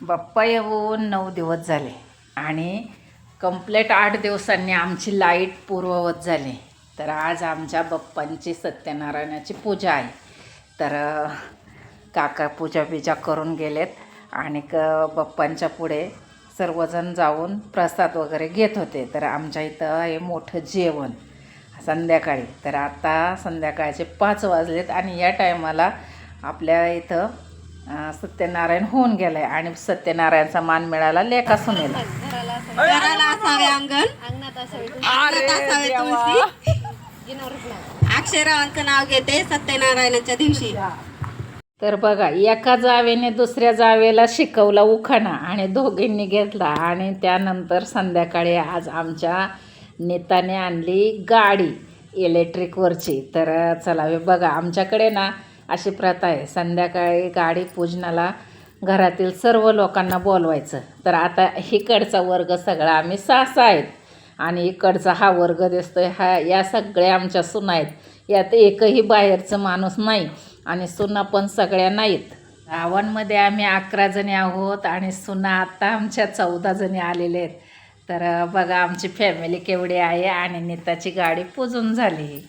बाप्पा येऊन 9 दिवस झाले आणि कंप्लीट 8 दिवसांनी आमची लाईट पूर्ववत झाली. तर आज आमच्या बाप्पांची सत्यनारायणाची पूजा आहे. तर काका पूजा करून गेलेत आणि बाप्पांच्या पुढे सर्वजण जाऊन प्रसाद वगैरे घेत होते. तर आमच्या इथं हे मोठं जेवण संध्याकाळी. तर आता संध्याकाळचे 5 वाजलेत आणि या टायमाला आपल्या इथं सत्यनारायण होऊन गेलंय आणि सत्यनारायणचा मान मिळाला लेका सुनेला. अक्षरावांचं नाव घेते सत्यनारायणाच्या दिवशी. तर बघा, एका जावेने दुसऱ्या जावेला शिकवला उखाणा आणि दोघींनी घेतला. आणि त्यानंतर संध्याकाळी आज आमच्या नेताने आणली गाडी इलेक्ट्रिकवरची. तर चला बघा, आमच्याकडे ना अशी प्रथा आहे, संध्याकाळी गाडी पूजनाला घरातील सर्व लोकांना बोलवायचं. तर आता इकडचा वर्ग सगळा आम्ही 6 आहेत आणि इकडचा हा वर्ग दिसतोय, या सगळ्या आमच्या सुना आहेत. यात एकही बाहेरचं माणूस नाही आणि सुना पण सगळ्या नाहीत. गावांमध्ये आम्ही 11 जणी आहोत आणि सुना आता आमच्या 14 जणी आलेल्या आहेत. तर बघा आमची फॅमिली केवढी आहे आणि नेताची गाडी पूजून झाली.